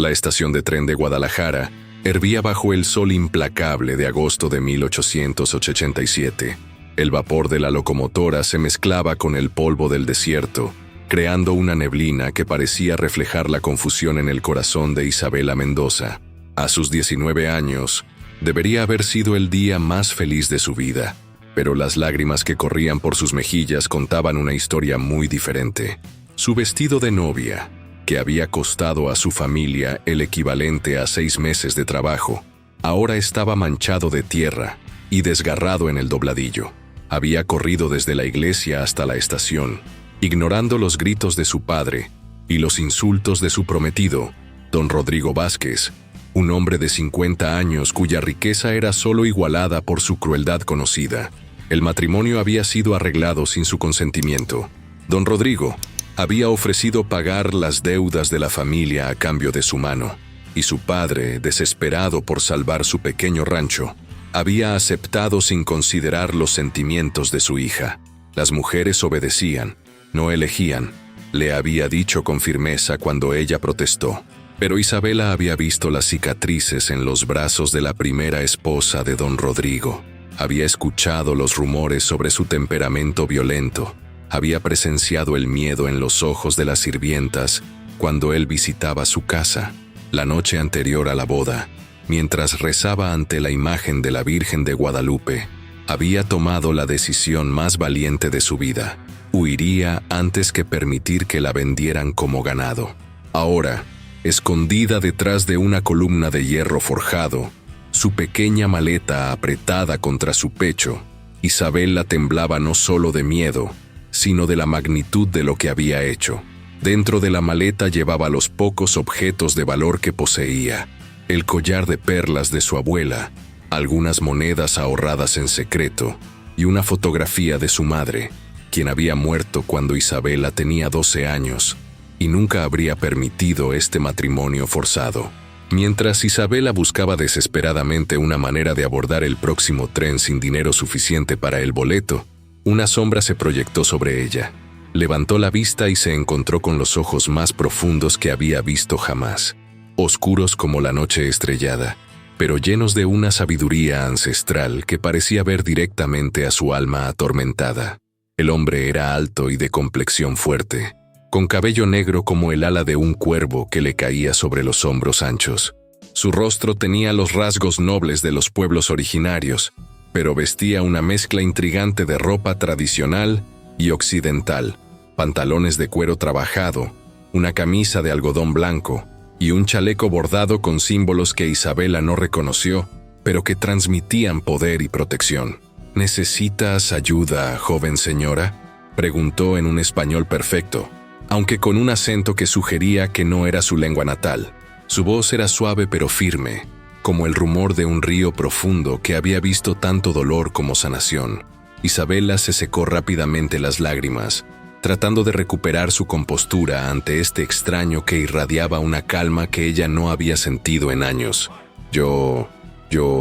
La estación de tren de Guadalajara hervía bajo el sol implacable de agosto de 1887. El vapor de la locomotora se mezclaba con el polvo del desierto, creando una neblina que parecía reflejar la confusión en el corazón de Isabela Mendoza. A sus 19 años, debería haber sido el día más feliz de su vida, pero las lágrimas que corrían por sus mejillas contaban una historia muy diferente. Su vestido de novia, que había costado a su familia el equivalente a 6 meses de trabajo, ahora estaba manchado de tierra y desgarrado en el dobladillo. Había corrido desde la iglesia hasta la estación, ignorando los gritos de su padre y los insultos de su prometido, don Rodrigo Vázquez, un hombre de 50 años cuya riqueza era solo igualada por su crueldad conocida. El matrimonio había sido arreglado sin su consentimiento. Don Rodrigo había ofrecido pagar las deudas de la familia a cambio de su mano, y su padre, desesperado por salvar su pequeño rancho, había aceptado sin considerar los sentimientos de su hija. Las mujeres obedecían, no elegían, le había dicho con firmeza cuando ella protestó. Pero Isabela había visto las cicatrices en los brazos de la primera esposa de don Rodrigo. Había escuchado los rumores sobre su temperamento violento. Había presenciado el miedo en los ojos de las sirvientas cuando él visitaba su casa, la noche anterior a la boda, mientras rezaba ante la imagen de la Virgen de Guadalupe. Había tomado la decisión más valiente de su vida. Huiría antes que permitir que la vendieran como ganado. Ahora, escondida detrás de una columna de hierro forjado, su pequeña maleta apretada contra su pecho, Isabela temblaba no solo de miedo, sino de la magnitud de lo que había hecho. Dentro de la maleta llevaba los pocos objetos de valor que poseía: el collar de perlas de su abuela, algunas monedas ahorradas en secreto y una fotografía de su madre, quien había muerto cuando Isabela tenía 12 años. Y nunca habría permitido este matrimonio forzado. Mientras Isabela buscaba desesperadamente una manera de abordar el próximo tren sin dinero suficiente para el boleto, una sombra se proyectó sobre ella. Levantó la vista y se encontró con los ojos más profundos que había visto jamás, oscuros como la noche estrellada, pero llenos de una sabiduría ancestral que parecía ver directamente a su alma atormentada. El hombre era alto y de complexión fuerte, con cabello negro como el ala de un cuervo que le caía sobre los hombros anchos. Su rostro tenía los rasgos nobles de los pueblos originarios, pero vestía una mezcla intrigante de ropa tradicional y occidental: pantalones de cuero trabajado, una camisa de algodón blanco y un chaleco bordado con símbolos que Isabela no reconoció, pero que transmitían poder y protección. ¿Necesitas ayuda, joven señora?, preguntó en un español perfecto, aunque con un acento que sugería que no era su lengua natal. Su voz era suave pero firme, como el rumor de un río profundo que había visto tanto dolor como sanación. Isabela se secó rápidamente las lágrimas, tratando de recuperar su compostura ante este extraño que irradiaba una calma que ella no había sentido en años. Yo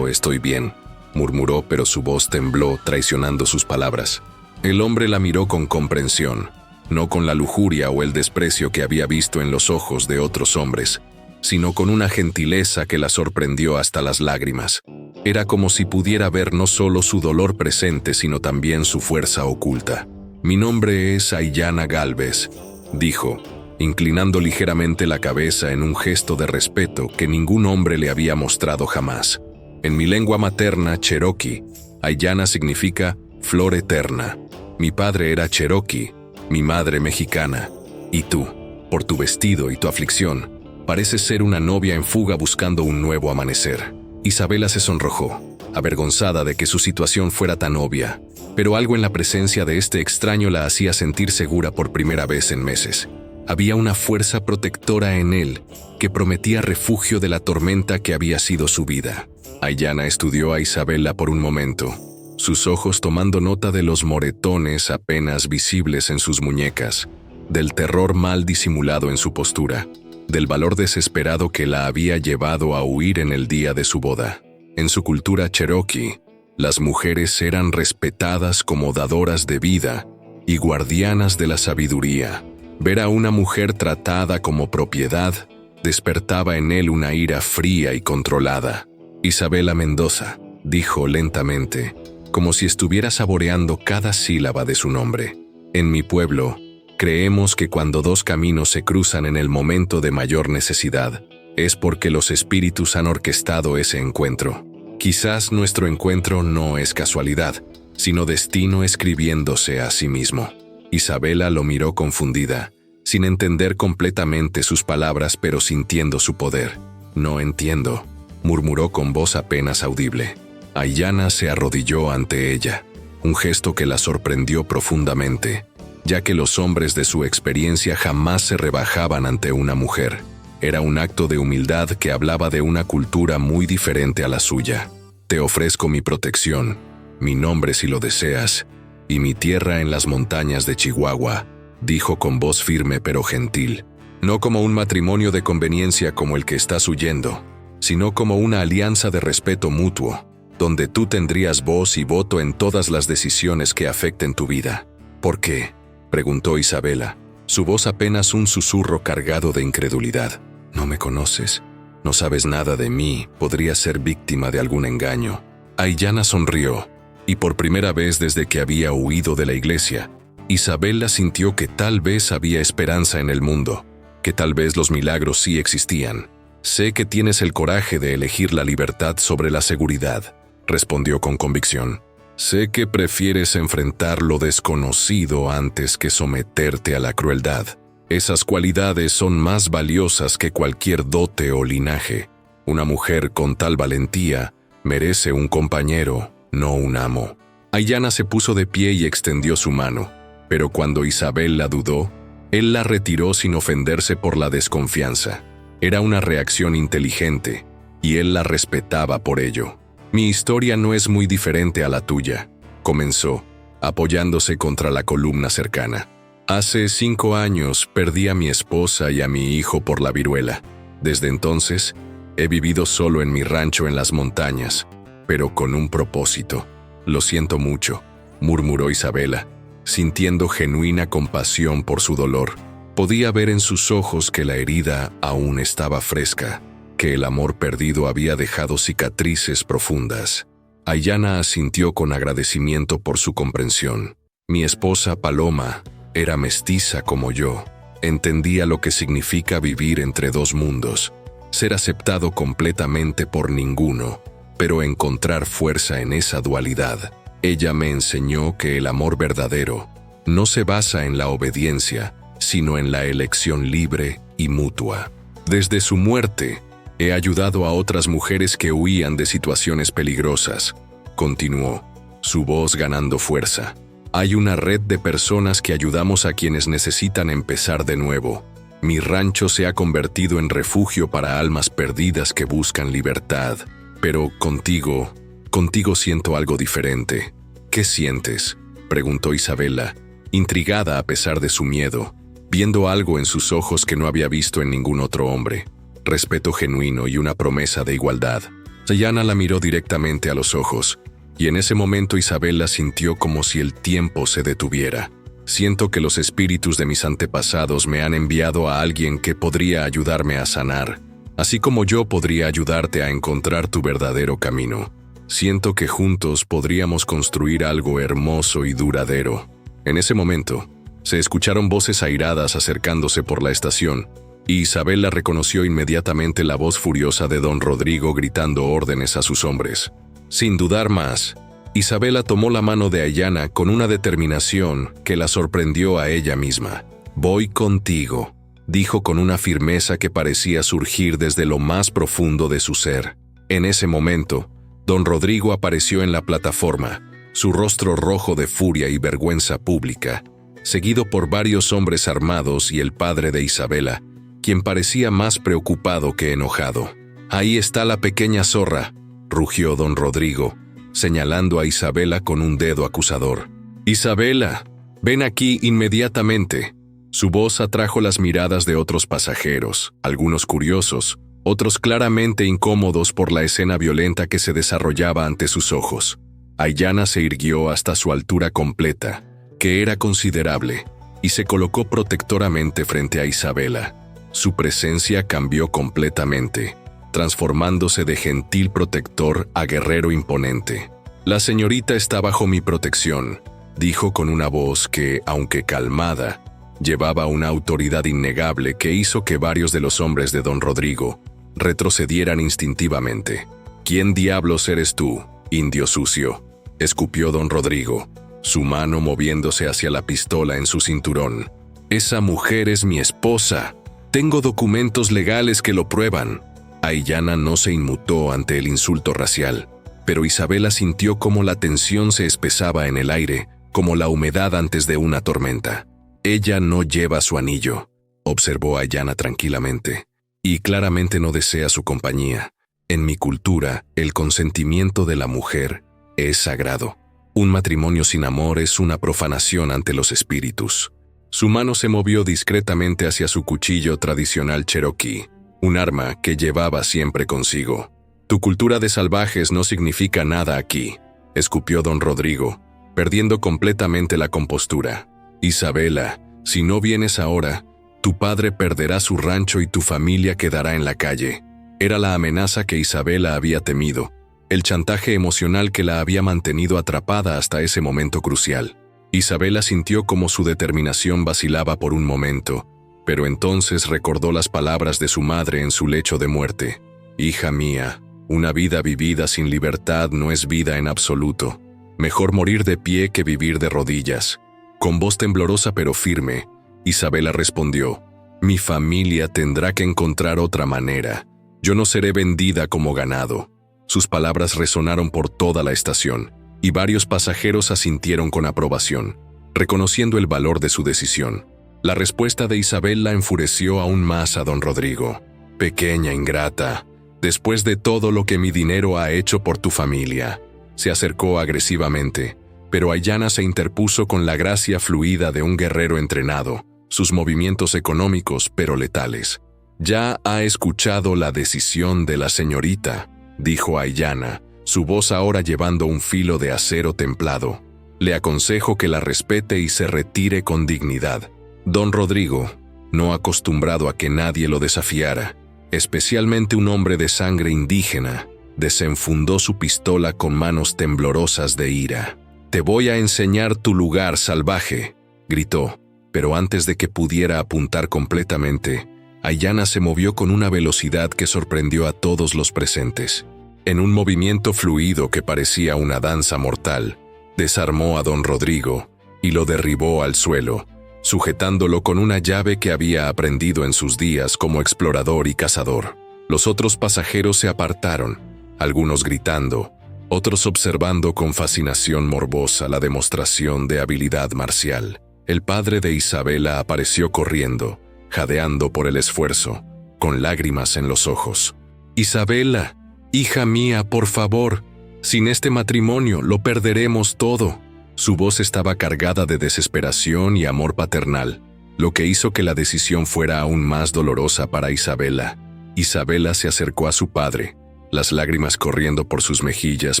estoy bien», murmuró, pero su voz tembló, traicionando sus palabras. El hombre la miró con comprensión, no con la lujuria o el desprecio que había visto en los ojos de otros hombres, sino con una gentileza que la sorprendió hasta las lágrimas. Era como si pudiera ver no solo su dolor presente, sino también su fuerza oculta. «Mi nombre es Aiyana Gálvez», dijo, inclinando ligeramente la cabeza en un gesto de respeto que ningún hombre le había mostrado jamás. En mi lengua materna, cherokee, Aiyana significa flor eterna. Mi padre era cherokee, mi madre mexicana, y tú, por tu vestido y tu aflicción, pareces ser una novia en fuga buscando un nuevo amanecer». Isabela se sonrojó, avergonzada de que su situación fuera tan obvia, pero algo en la presencia de este extraño la hacía sentir segura por primera vez en meses. Había una fuerza protectora en él que prometía refugio de la tormenta que había sido su vida. Aiyana estudió a Isabela por un momento, sus ojos tomando nota de los moretones apenas visibles en sus muñecas, del terror mal disimulado en su postura, del valor desesperado que la había llevado a huir en el día de su boda. En su cultura cherokee, las mujeres eran respetadas como dadoras de vida y guardianas de la sabiduría. Ver a una mujer tratada como propiedad despertaba en él una ira fría y controlada. «Isabela Mendoza», dijo lentamente, como si estuviera saboreando cada sílaba de su nombre. «En mi pueblo, creemos que cuando dos caminos se cruzan en el momento de mayor necesidad, es porque los espíritus han orquestado ese encuentro. Quizás nuestro encuentro no es casualidad, sino destino escribiéndose a sí mismo». Isabela lo miró confundida, sin entender completamente sus palabras, pero sintiendo su poder. «No entiendo», murmuró con voz apenas audible. Aiyana se arrodilló ante ella, un gesto que la sorprendió profundamente, ya que los hombres de su experiencia jamás se rebajaban ante una mujer. Era un acto de humildad que hablaba de una cultura muy diferente a la suya. «Te ofrezco mi protección, mi nombre si lo deseas, y mi tierra en las montañas de Chihuahua», dijo con voz firme pero gentil. «No como un matrimonio de conveniencia como el que estás huyendo, sino como una alianza de respeto mutuo, donde tú tendrías voz y voto en todas las decisiones que afecten tu vida». «¿Por qué?», preguntó Isabela, su voz apenas un susurro cargado de incredulidad. «No me conoces, no sabes nada de mí, podrías ser víctima de algún engaño». Aiyana sonrió, y por primera vez desde que había huido de la iglesia, Isabela sintió que tal vez había esperanza en el mundo, que tal vez los milagros sí existían. «Sé que tienes el coraje de elegir la libertad sobre la seguridad», respondió con convicción. «Sé que prefieres enfrentar lo desconocido antes que someterte a la crueldad. Esas cualidades son más valiosas que cualquier dote o linaje. Una mujer con tal valentía merece un compañero, no un amo». Aiyana se puso de pie y extendió su mano, pero cuando Isabela dudó, él la retiró sin ofenderse por la desconfianza. Era una reacción inteligente, y él la respetaba por ello. «Mi historia no es muy diferente a la tuya», comenzó, apoyándose contra la columna cercana. «Hace 5 años perdí a mi esposa y a mi hijo por la viruela. Desde entonces, he vivido solo en mi rancho en las montañas, pero con un propósito. Lo siento mucho», murmuró Isabela, sintiendo genuina compasión por su dolor. Podía ver en sus ojos que la herida aún estaba fresca, que el amor perdido había dejado cicatrices profundas. Aiyana asintió con agradecimiento por su comprensión. «Mi esposa Paloma era mestiza como yo. Entendía lo que significa vivir entre dos mundos, ser aceptado completamente por ninguno, pero encontrar fuerza en esa dualidad. Ella me enseñó que el amor verdadero no se basa en la obediencia, sino en la elección libre y mutua. Desde su muerte, he ayudado a otras mujeres que huían de situaciones peligrosas», continuó, su voz ganando fuerza. «Hay una red de personas que ayudamos a quienes necesitan empezar de nuevo. Mi rancho se ha convertido en refugio para almas perdidas que buscan libertad. Pero contigo siento algo diferente». «¿Qué sientes?», preguntó Isabela, intrigada a pesar de su miedo, viendo algo en sus ojos que no había visto en ningún otro hombre. Respeto genuino y una promesa de igualdad. Aiyana la miró directamente a los ojos, y en ese momento Isabela sintió como si el tiempo se detuviera. «Siento que los espíritus de mis antepasados me han enviado a alguien que podría ayudarme a sanar, así como yo podría ayudarte a encontrar tu verdadero camino. Siento que juntos podríamos construir algo hermoso y duradero». En ese momento, se escucharon voces airadas acercándose por la estación, y Isabela reconoció inmediatamente la voz furiosa de don Rodrigo gritando órdenes a sus hombres. Sin dudar más, Isabela tomó la mano de Aiyana con una determinación que la sorprendió a ella misma. «Voy contigo», dijo con una firmeza que parecía surgir desde lo más profundo de su ser. En ese momento, don Rodrigo apareció en la plataforma, su rostro rojo de furia y vergüenza pública, seguido por varios hombres armados y el padre de Isabela, quien parecía más preocupado que enojado. «Ahí está la pequeña zorra», rugió don Rodrigo, señalando a Isabela con un dedo acusador. «Isabela, ven aquí inmediatamente». Su voz atrajo las miradas de otros pasajeros, algunos curiosos, otros claramente incómodos por la escena violenta que se desarrollaba ante sus ojos. Aiyana se irguió hasta su altura completa, que era considerable, y se colocó protectoramente frente a Isabela. Su presencia cambió completamente, transformándose de gentil protector a guerrero imponente. «La señorita está bajo mi protección», dijo con una voz que, aunque calmada, llevaba una autoridad innegable que hizo que varios de los hombres de don Rodrigo retrocedieran instintivamente. «¿Quién diablos eres tú, indio sucio?», escupió don Rodrigo, su mano moviéndose hacia la pistola en su cinturón. «Esa mujer es mi esposa. Tengo documentos legales que lo prueban». Aiyana no se inmutó ante el insulto racial, pero Isabela sintió cómo la tensión se espesaba en el aire, como la humedad antes de una tormenta. «Ella no lleva su anillo», observó Aiyana tranquilamente, «y claramente no desea su compañía. En mi cultura, el consentimiento de la mujer es sagrado. Un matrimonio sin amor es una profanación ante los espíritus». Su mano se movió discretamente hacia su cuchillo tradicional cherokee, un arma que llevaba siempre consigo. «Tu cultura de salvajes no significa nada aquí», escupió don Rodrigo, perdiendo completamente la compostura. «Isabela, si no vienes ahora, tu padre perderá su rancho y tu familia quedará en la calle». Era la amenaza que Isabela había temido, el chantaje emocional que la había mantenido atrapada hasta ese momento crucial. Isabela sintió como su determinación vacilaba por un momento, pero entonces recordó las palabras de su madre en su lecho de muerte. «Hija mía, una vida vivida sin libertad no es vida en absoluto. Mejor morir de pie que vivir de rodillas». Con voz temblorosa pero firme, Isabela respondió: «Mi familia tendrá que encontrar otra manera. Yo no seré vendida como ganado». Sus palabras resonaron por toda la estación, y varios pasajeros asintieron con aprobación, reconociendo el valor de su decisión. La respuesta de Isabela enfureció aún más a don Rodrigo. «Pequeña ingrata, después de todo lo que mi dinero ha hecho por tu familia». Se acercó agresivamente, pero Aiyana se interpuso con la gracia fluida de un guerrero entrenado, sus movimientos económicos pero letales. «Ya ha escuchado la decisión de la señorita», dijo Aiyana, su voz ahora llevando un filo de acero templado. «Le aconsejo que la respete y se retire con dignidad». Don Rodrigo, no acostumbrado a que nadie lo desafiara, especialmente un hombre de sangre indígena, desenfundó su pistola con manos temblorosas de ira. «Te voy a enseñar tu lugar, salvaje», gritó, pero antes de que pudiera apuntar completamente, Aiyana se movió con una velocidad que sorprendió a todos los presentes. En un movimiento fluido que parecía una danza mortal, desarmó a don Rodrigo y lo derribó al suelo, sujetándolo con una llave que había aprendido en sus días como explorador y cazador. Los otros pasajeros se apartaron, algunos gritando, otros observando con fascinación morbosa la demostración de habilidad marcial. El padre de Isabela apareció corriendo, jadeando por el esfuerzo, con lágrimas en los ojos. «Isabela, hija mía, por favor, sin este matrimonio lo perderemos todo». Su voz estaba cargada de desesperación y amor paternal, lo que hizo que la decisión fuera aún más dolorosa para Isabela. Isabela se acercó a su padre, las lágrimas corriendo por sus mejillas,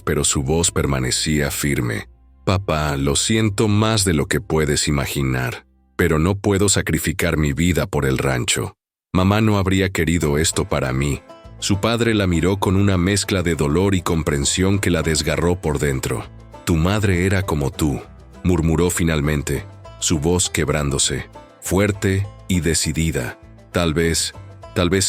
pero su voz permanecía firme. «Papá, lo siento más de lo que puedes imaginar, pero no puedo sacrificar mi vida por el rancho. Mamá no habría querido esto para mí». Su padre la miró con una mezcla de dolor y comprensión que la desgarró por dentro. «Tu madre era como tú», murmuró finalmente, su voz quebrándose, fuerte y decidida. Tal vez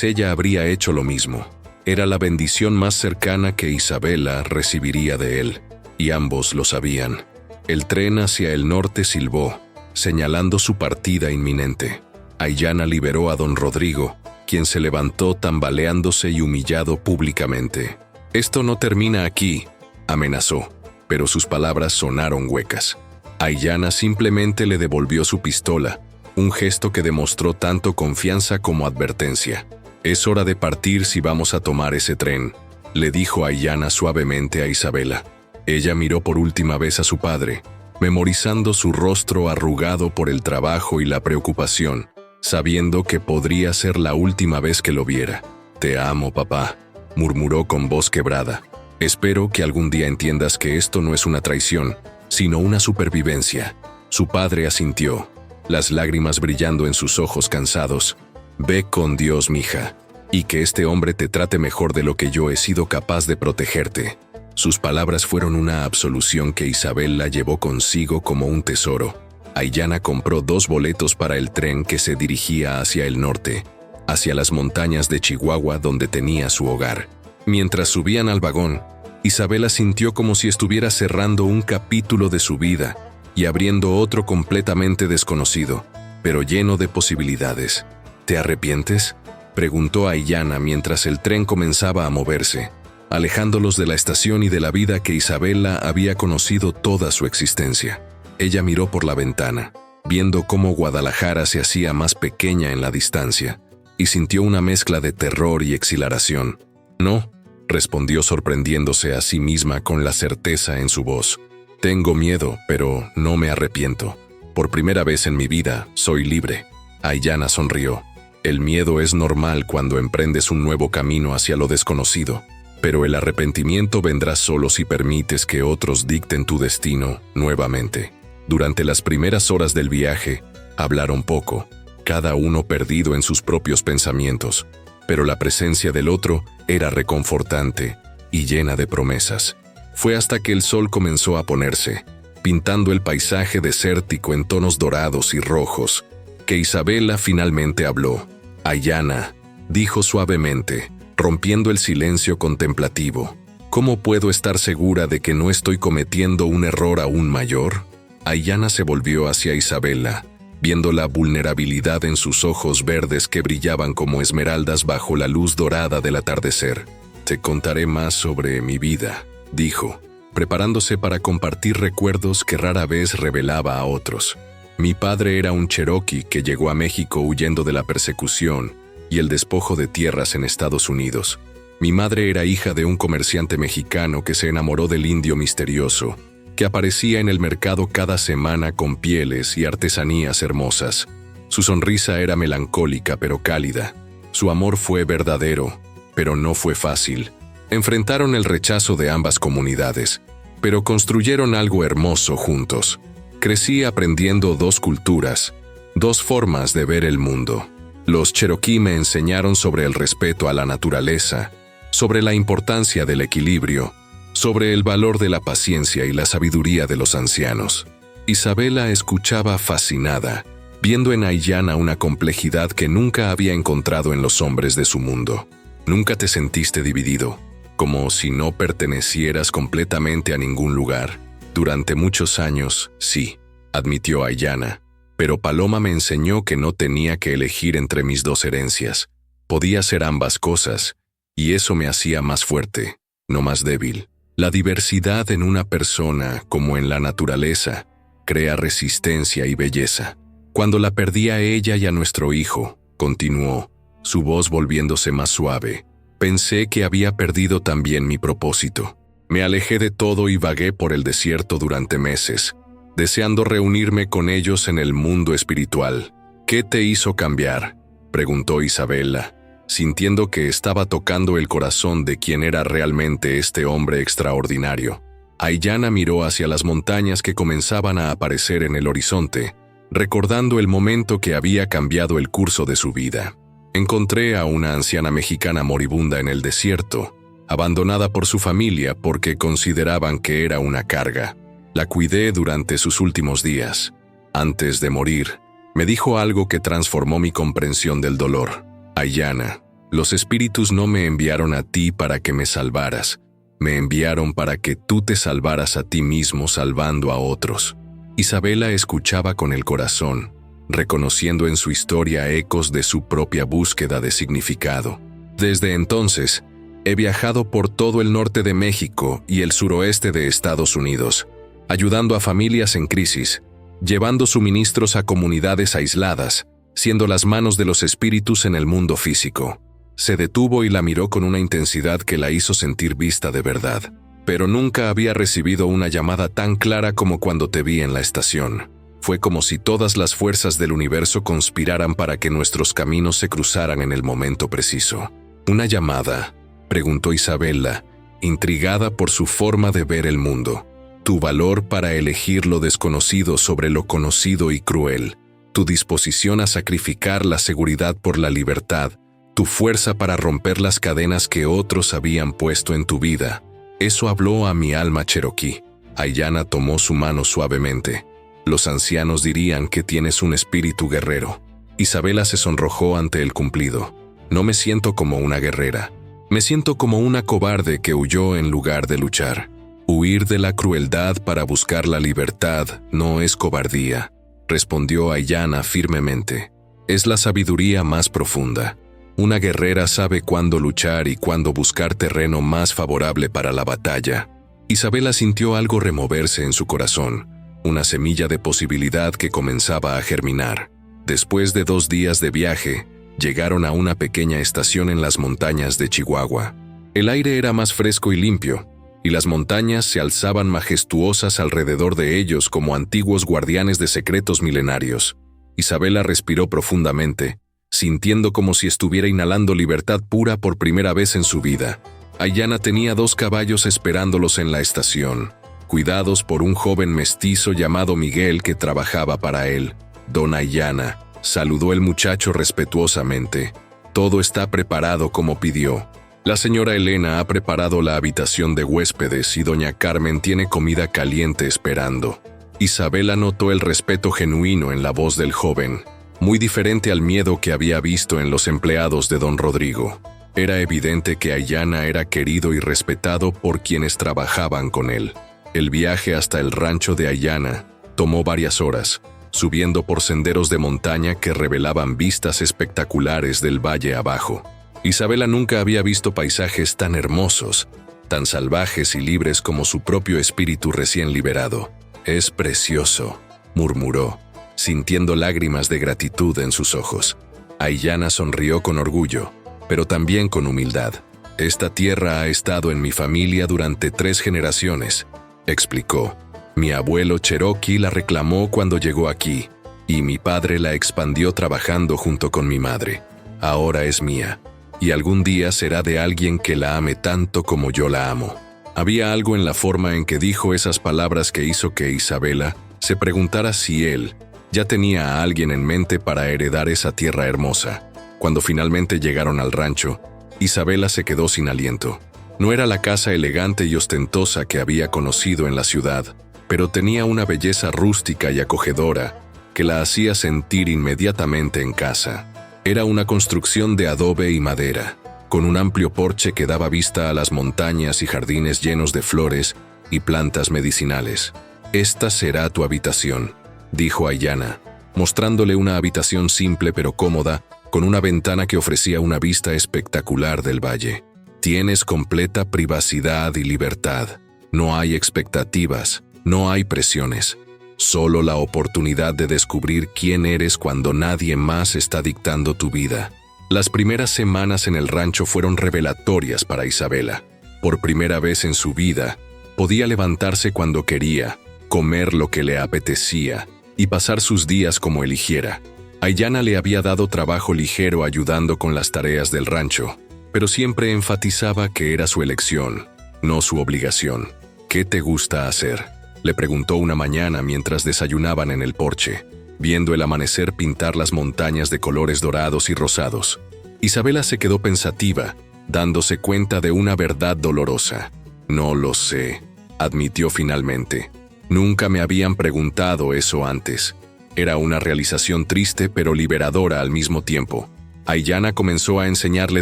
ella habría hecho lo mismo. Era la bendición más cercana que Isabela recibiría de él, y ambos lo sabían. El tren hacia el norte silbó, señalando su partida inminente. Aiyana liberó a don Rodrigo, quien se levantó tambaleándose y humillado públicamente. «Esto no termina aquí», amenazó, pero sus palabras sonaron huecas. Aiyana simplemente le devolvió su pistola, un gesto que demostró tanto confianza como advertencia. «Es hora de partir si vamos a tomar ese tren», le dijo Aiyana suavemente a Isabela. Ella miró por última vez a su padre, memorizando su rostro arrugado por el trabajo y la preocupación, sabiendo que podría ser la última vez que lo viera. «Te amo, papá», murmuró con voz quebrada. «Espero que algún día entiendas que esto no es una traición, sino una supervivencia». Su padre asintió, las lágrimas brillando en sus ojos cansados. Ve con Dios, mija, y que este hombre te trate mejor de lo que yo he sido capaz de protegerte. Sus palabras fueron una absolución que Isabel la llevó consigo como un tesoro. Aiyana compró 2 boletos para el tren que se dirigía hacia el norte, hacia las montañas de Chihuahua donde tenía su hogar. Mientras subían al vagón, Isabela sintió como si estuviera cerrando un capítulo de su vida y abriendo otro completamente desconocido, pero lleno de posibilidades. ¿Te arrepientes?, preguntó Aiyana mientras el tren comenzaba a moverse, alejándolos de la estación y de la vida que Isabela había conocido toda su existencia. Ella miró por la ventana, viendo cómo Guadalajara se hacía más pequeña en la distancia, y sintió una mezcla de terror y exhilaración. «No», respondió sorprendiéndose a sí misma con la certeza en su voz. «Tengo miedo, pero no me arrepiento. Por primera vez en mi vida, soy libre». Aiyana sonrió. «El miedo es normal cuando emprendes un nuevo camino hacia lo desconocido, pero el arrepentimiento vendrá solo si permites que otros dicten tu destino nuevamente». Durante las primeras horas del viaje, hablaron poco, cada uno perdido en sus propios pensamientos, pero la presencia del otro era reconfortante y llena de promesas. Fue hasta que el sol comenzó a ponerse, pintando el paisaje desértico en tonos dorados y rojos, que Isabela finalmente habló. «Aiyana», dijo suavemente, rompiendo el silencio contemplativo, «¿cómo puedo estar segura de que no estoy cometiendo un error aún mayor?». Aiyana se volvió hacia Isabela, viendo la vulnerabilidad en sus ojos verdes que brillaban como esmeraldas bajo la luz dorada del atardecer. «Te contaré más sobre mi vida», dijo, preparándose para compartir recuerdos que rara vez revelaba a otros. «Mi padre era un cherokee que llegó a México huyendo de la persecución y el despojo de tierras en Estados Unidos. Mi madre era hija de un comerciante mexicano que se enamoró del indio misterioso, que aparecía en el mercado cada semana con pieles y artesanías hermosas. Su sonrisa era melancólica pero cálida. Su amor fue verdadero, pero no fue fácil. Enfrentaron el rechazo de ambas comunidades, pero construyeron algo hermoso juntos. Crecí aprendiendo 2 culturas, 2 formas de ver el mundo. Los cherokee me enseñaron sobre el respeto a la naturaleza, sobre la importancia del equilibrio, sobre el valor de la paciencia y la sabiduría de los ancianos». Isabela escuchaba fascinada, viendo en Aiyana una complejidad que nunca había encontrado en los hombres de su mundo. «¿Nunca te sentiste dividido, como si no pertenecieras completamente a ningún lugar?» «Durante muchos años, sí», admitió Aiyana, «pero Paloma me enseñó que no tenía que elegir entre mis 2 herencias. Podía ser ambas cosas, y eso me hacía más fuerte, no más débil. La diversidad en una persona, como en la naturaleza, crea resistencia y belleza. Cuando la perdí a ella y a nuestro hijo», continuó, su voz volviéndose más suave, «pensé que había perdido también mi propósito. Me alejé de todo y vagué por el desierto durante meses, deseando reunirme con ellos en el mundo espiritual». «¿Qué te hizo cambiar?», preguntó Isabela, sintiendo que estaba tocando el corazón de quien era realmente este hombre extraordinario. Aiyana miró hacia las montañas que comenzaban a aparecer en el horizonte, recordando el momento que había cambiado el curso de su vida. «Encontré a una anciana mexicana moribunda en el desierto, abandonada por su familia porque consideraban que era una carga. La cuidé durante sus últimos días. Antes de morir, me dijo algo que transformó mi comprensión del dolor. Aiyana, los espíritus no me enviaron a ti para que me salvaras, me enviaron para que tú te salvaras a ti mismo salvando a otros». Isabela escuchaba con el corazón, reconociendo en su historia ecos de su propia búsqueda de significado. «Desde entonces, he viajado por todo el norte de México y el suroeste de Estados Unidos, ayudando a familias en crisis, llevando suministros a comunidades aisladas, siendo las manos de los espíritus en el mundo físico». Se detuvo y la miró con una intensidad que la hizo sentir vista de verdad. «Pero nunca había recibido una llamada tan clara como cuando te vi en la estación. Fue como si todas las fuerzas del universo conspiraran para que nuestros caminos se cruzaran en el momento preciso». «¿Una llamada?», preguntó Isabela, intrigada por su forma de ver el mundo. «Tu valor para elegir lo desconocido sobre lo conocido y cruel», tu disposición a sacrificar la seguridad por la libertad, tu fuerza para romper las cadenas que otros habían puesto en tu vida. Eso habló a mi alma cherokee. Ayanna tomó su mano suavemente. Los ancianos dirían que tienes un espíritu guerrero. Isabela se sonrojó ante el cumplido. No me siento como una guerrera. Me siento como una cobarde que huyó en lugar de luchar. Huir de la crueldad para buscar la libertad no es cobardía, respondió Ayanna firmemente. Es la sabiduría más profunda. Una guerrera sabe cuándo luchar y cuándo buscar terreno más favorable para la batalla. Isabela sintió algo removerse en su corazón, una semilla de posibilidad que comenzaba a germinar. Después de 2 días de viaje, llegaron a una pequeña estación en las montañas de Chihuahua. El aire era más fresco y limpio, y las montañas se alzaban majestuosas alrededor de ellos como antiguos guardianes de secretos milenarios. Isabela respiró profundamente, sintiendo como si estuviera inhalando libertad pura por primera vez en su vida. Ayanna tenía 2 caballos esperándolos en la estación, cuidados por un joven mestizo llamado Miguel que trabajaba para él. Don Ayanna, saludó el muchacho respetuosamente. Todo está preparado como pidió. La señora Elena ha preparado la habitación de huéspedes y doña Carmen tiene comida caliente esperando. Isabela notó el respeto genuino en la voz del joven, muy diferente al miedo que había visto en los empleados de don Rodrigo. Era evidente que Ayanna era querido y respetado por quienes trabajaban con él. El viaje hasta el rancho de Ayanna tomó varias horas, subiendo por senderos de montaña que revelaban vistas espectaculares del valle abajo. Isabela nunca había visto paisajes tan hermosos, tan salvajes y libres como su propio espíritu recién liberado. «Es precioso», murmuró, sintiendo lágrimas de gratitud en sus ojos. Ayanna sonrió con orgullo, pero también con humildad. «Esta tierra ha estado en mi familia durante 3 generaciones», explicó. «Mi abuelo Cherokee la reclamó cuando llegó aquí, y mi padre la expandió trabajando junto con mi madre. Ahora es mía, y algún día será de alguien que la ame tanto como yo la amo». Había algo en la forma en que dijo esas palabras que hizo que Isabela se preguntara si él ya tenía a alguien en mente para heredar esa tierra hermosa. Cuando finalmente llegaron al rancho, Isabela se quedó sin aliento. No era la casa elegante y ostentosa que había conocido en la ciudad, pero tenía una belleza rústica y acogedora que la hacía sentir inmediatamente en casa. Era una construcción de adobe y madera, con un amplio porche que daba vista a las montañas y jardines llenos de flores y plantas medicinales. «Esta será tu habitación», dijo Ayanna, mostrándole una habitación simple pero cómoda, con una ventana que ofrecía una vista espectacular del valle. «Tienes completa privacidad y libertad. No hay expectativas, no hay presiones. Solo la oportunidad de descubrir quién eres cuando nadie más está dictando tu vida». Las primeras semanas en el rancho fueron revelatorias para Isabela. Por primera vez en su vida, podía levantarse cuando quería, comer lo que le apetecía y pasar sus días como eligiera. Ayanna le había dado trabajo ligero ayudando con las tareas del rancho, pero siempre enfatizaba que era su elección, no su obligación. «¿Qué te gusta hacer?», le preguntó una mañana mientras desayunaban en el porche, viendo el amanecer pintar las montañas de colores dorados y rosados. Isabela se quedó pensativa, dándose cuenta de una verdad dolorosa. «No lo sé», admitió finalmente. «Nunca me habían preguntado eso antes». Era una realización triste pero liberadora al mismo tiempo. Ayanna comenzó a enseñarle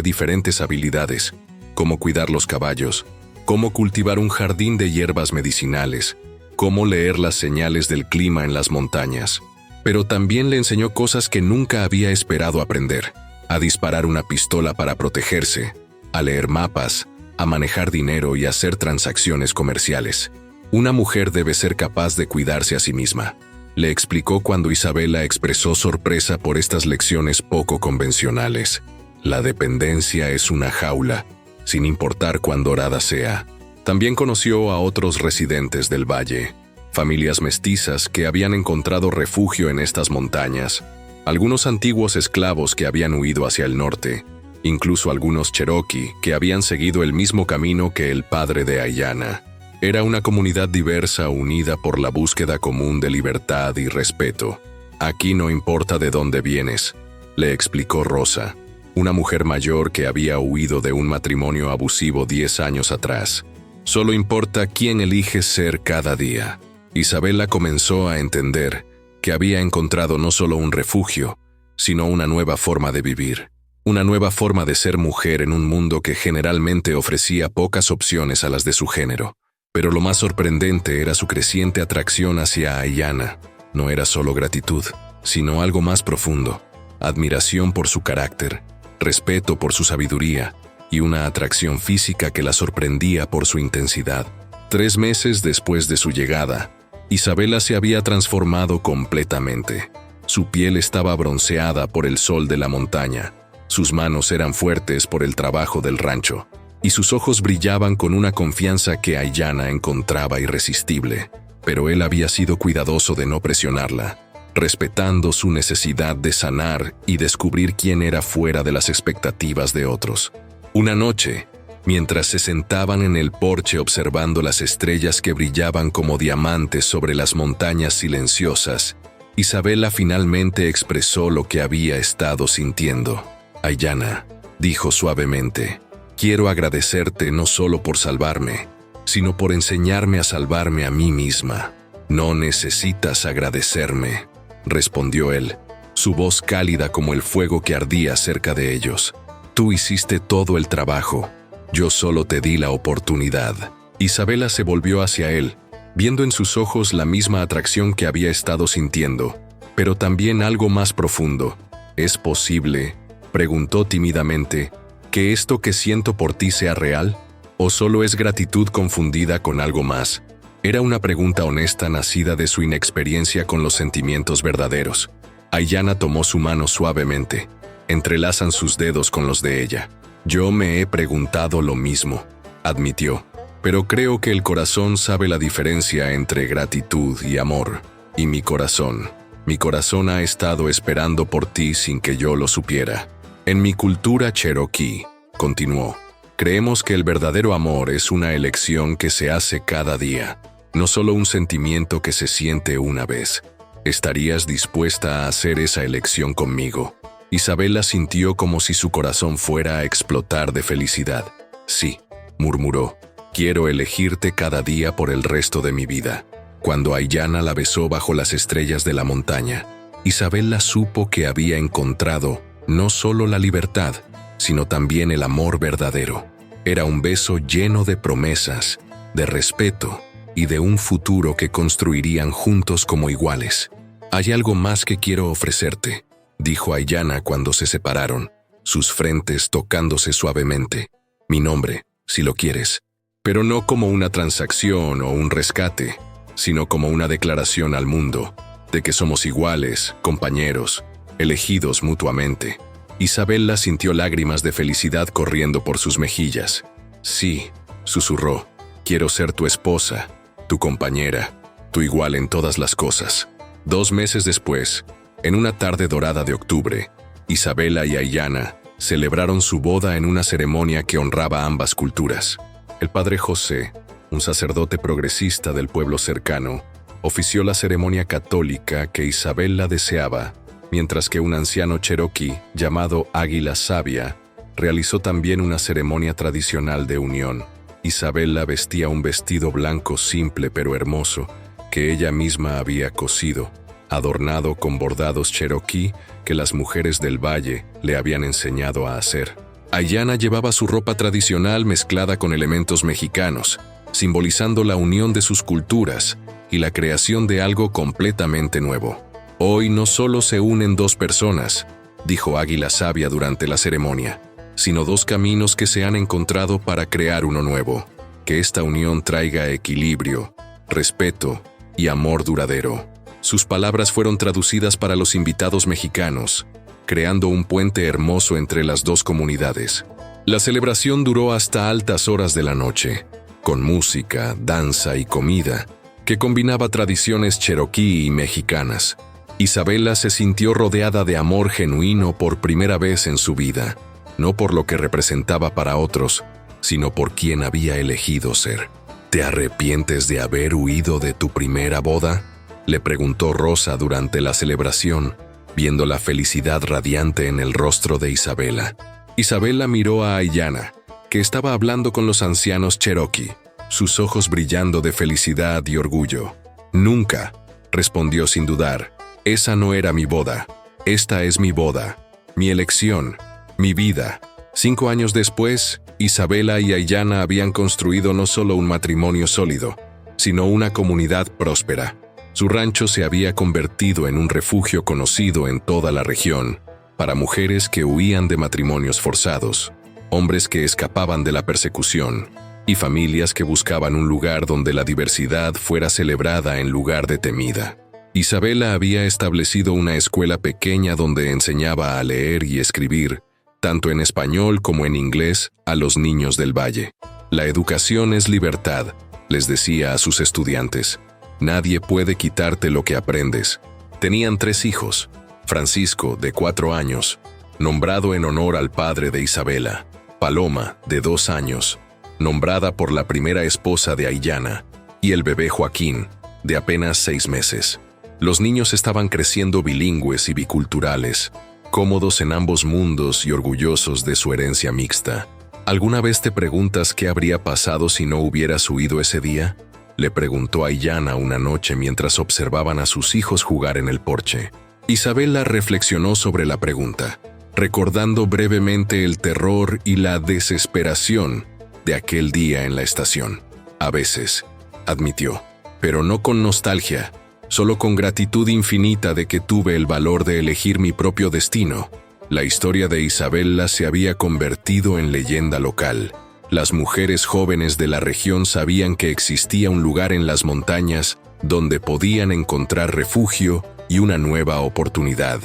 diferentes habilidades, cómo cuidar los caballos, cómo cultivar un jardín de hierbas medicinales, cómo leer las señales del clima en las montañas. Pero también le enseñó cosas que nunca había esperado aprender: a disparar una pistola para protegerse, a leer mapas, a manejar dinero y a hacer transacciones comerciales. «Una mujer debe ser capaz de cuidarse a sí misma», le explicó cuando Isabela expresó sorpresa por estas lecciones poco convencionales. «La dependencia es una jaula, sin importar cuán dorada sea». También conoció a otros residentes del valle, familias mestizas que habían encontrado refugio en estas montañas, algunos antiguos esclavos que habían huido hacia el norte, incluso algunos Cherokee que habían seguido el mismo camino que el padre de Ayanna. Era una comunidad diversa unida por la búsqueda común de libertad y respeto. Aquí no importa de dónde vienes, le explicó Rosa, una mujer mayor que había huido de un matrimonio abusivo 10 años atrás. Solo importa quién eliges ser cada día. Isabela comenzó a entender que había encontrado no solo un refugio, sino una nueva forma de vivir. Una nueva forma de ser mujer en un mundo que generalmente ofrecía pocas opciones a las de su género. Pero lo más sorprendente era su creciente atracción hacia Aiyana. No era solo gratitud, sino algo más profundo. Admiración por su carácter, respeto por su sabiduría y una atracción física que la sorprendía por su intensidad. 3 meses después de su llegada, Isabela se había transformado completamente. Su piel estaba bronceada por el sol de la montaña, sus manos eran fuertes por el trabajo del rancho, y sus ojos brillaban con una confianza que Aiyana encontraba irresistible. Pero él había sido cuidadoso de no presionarla, respetando su necesidad de sanar y descubrir quién era fuera de las expectativas de otros. Una noche, mientras se sentaban en el porche observando las estrellas que brillaban como diamantes sobre las montañas silenciosas, Isabela finalmente expresó lo que había estado sintiendo. Aiyana, dijo suavemente, quiero agradecerte no solo por salvarme, sino por enseñarme a salvarme a mí misma. No necesitas agradecerme, respondió él, su voz cálida como el fuego que ardía cerca de ellos. Tú hiciste todo el trabajo, yo solo te di la oportunidad. Isabela se volvió hacia él, viendo en sus ojos la misma atracción que había estado sintiendo, pero también algo más profundo. ¿Es posible, preguntó tímidamente, que esto que siento por ti sea real? ¿O solo es gratitud confundida con algo más? Era una pregunta honesta nacida de su inexperiencia con los sentimientos verdaderos. Aiyana tomó su mano suavemente. Entrelazan sus dedos con los de ella. Yo me he preguntado lo mismo, admitió, pero creo que el corazón sabe la diferencia entre gratitud y amor. Y mi corazón ha estado esperando por ti sin que yo lo supiera. En mi cultura cherokee, continuó, creemos que el verdadero amor es una elección que se hace cada día, no solo un sentimiento que se siente una vez. ¿Estarías dispuesta a hacer esa elección conmigo? Isabela sintió como si su corazón fuera a explotar de felicidad. Sí, murmuró, quiero elegirte cada día por el resto de mi vida. Cuando Aiyana la besó bajo las estrellas de la montaña, Isabela supo que había encontrado no solo la libertad, sino también el amor verdadero. Era un beso lleno de promesas, de respeto y de un futuro que construirían juntos como iguales. Hay algo más que quiero ofrecerte, dijo Aiyana cuando se separaron, sus frentes tocándose suavemente. Mi nombre, si lo quieres, pero no como una transacción o un rescate, sino como una declaración al mundo, de que somos iguales, compañeros, elegidos mutuamente. Isabela sintió lágrimas de felicidad corriendo por sus mejillas. Sí, susurró, quiero ser tu esposa, tu compañera, tu igual en todas las cosas. 2 meses después, en una tarde dorada de octubre, Isabela y Aiyana celebraron su boda en una ceremonia que honraba ambas culturas. El padre José, un sacerdote progresista del pueblo cercano, ofició la ceremonia católica que Isabela deseaba, mientras que un anciano cherokee llamado Águila Sabia realizó también una ceremonia tradicional de unión. Isabela vestía un vestido blanco simple pero hermoso que ella misma había cosido, adornado con bordados cherokee que las mujeres del valle le habían enseñado a hacer. Aiyana llevaba su ropa tradicional mezclada con elementos mexicanos, simbolizando la unión de sus culturas y la creación de algo completamente nuevo. Hoy no solo se unen 2 personas, dijo Águila Sabia durante la ceremonia, sino 2 caminos que se han encontrado para crear uno nuevo. Que esta unión traiga equilibrio, respeto y amor duradero. Sus palabras fueron traducidas para los invitados mexicanos, creando un puente hermoso entre las 2 comunidades. La celebración duró hasta altas horas de la noche, con música, danza y comida, que combinaba tradiciones cherokee y mexicanas. Isabela se sintió rodeada de amor genuino por primera vez en su vida, no por lo que representaba para otros, sino por quien había elegido ser. ¿Te arrepientes de haber huido de tu primera boda?, Le preguntó Rosa durante la celebración, viendo la felicidad radiante en el rostro de Isabela. Isabela miró a Aiyana, que estaba hablando con los ancianos Cherokee, sus ojos brillando de felicidad y orgullo. «Nunca», respondió sin dudar. «Esa no era mi boda. Esta es mi boda, mi elección, mi vida». 5 años después, Isabela y Aiyana habían construido no solo un matrimonio sólido, sino una comunidad próspera. Su rancho se había convertido en un refugio conocido en toda la región, para mujeres que huían de matrimonios forzados, hombres que escapaban de la persecución, y familias que buscaban un lugar donde la diversidad fuera celebrada en lugar de temida. Isabela había establecido una escuela pequeña donde enseñaba a leer y escribir, tanto en español como en inglés, a los niños del valle. «La educación es libertad», les decía a sus estudiantes. «Nadie puede quitarte lo que aprendes». Tenían 3 hijos. Francisco, de 4 años, nombrado en honor al padre de Isabela. Paloma, de 2 años, nombrada por la primera esposa de Aiyana. Y el bebé Joaquín, de apenas 6 meses. Los niños estaban creciendo bilingües y biculturales, cómodos en ambos mundos y orgullosos de su herencia mixta. ¿Alguna vez te preguntas qué habría pasado si no hubieras huido ese día?, le preguntó Aiyana una noche mientras observaban a sus hijos jugar en el porche. Isabela reflexionó sobre la pregunta, recordando brevemente el terror y la desesperación de aquel día en la estación. «A veces», admitió, «pero no con nostalgia, solo con gratitud infinita de que tuve el valor de elegir mi propio destino». La historia de Isabela se había convertido en leyenda local. Las mujeres jóvenes de la región sabían que existía un lugar en las montañas donde podían encontrar refugio y una nueva oportunidad.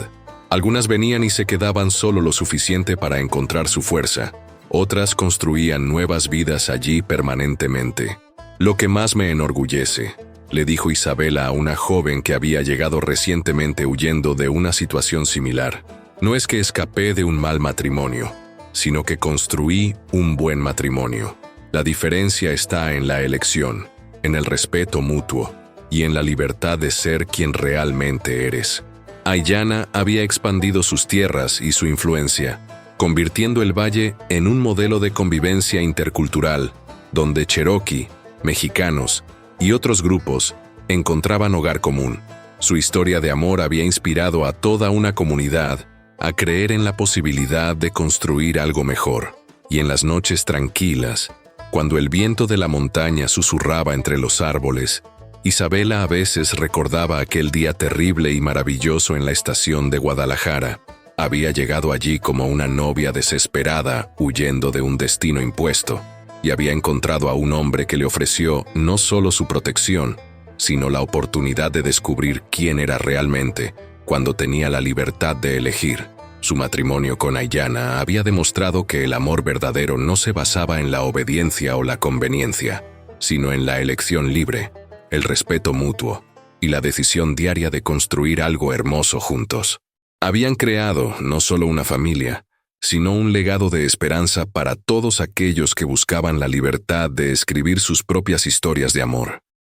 Algunas venían y se quedaban solo lo suficiente para encontrar su fuerza. Otras construían nuevas vidas allí permanentemente. «Lo que más me enorgullece», le dijo Isabela a una joven que había llegado recientemente huyendo de una situación similar, «no es que escapé de un mal matrimonio, sino que construí un buen matrimonio. La diferencia está en la elección, en el respeto mutuo y en la libertad de ser quien realmente eres». Aiyana había expandido sus tierras y su influencia, convirtiendo el valle en un modelo de convivencia intercultural, donde Cherokee, mexicanos y otros grupos encontraban hogar común. Su historia de amor había inspirado a toda una comunidad a creer en la posibilidad de construir algo mejor. Y en las noches tranquilas, cuando el viento de la montaña susurraba entre los árboles, Isabela a veces recordaba aquel día terrible y maravilloso en la estación de Guadalajara. Había llegado allí como una novia desesperada, huyendo de un destino impuesto, y había encontrado a un hombre que le ofreció no solo su protección, sino la oportunidad de descubrir quién era realmente, cuando tenía la libertad de elegir. Su matrimonio con Aiyana había demostrado que el amor verdadero no se basaba en la obediencia o la conveniencia, sino en la elección libre, el respeto mutuo y la decisión diaria de construir algo hermoso juntos. Habían creado no solo una familia, sino un legado de esperanza para todos aquellos que buscaban la libertad de escribir sus propias historias de amor.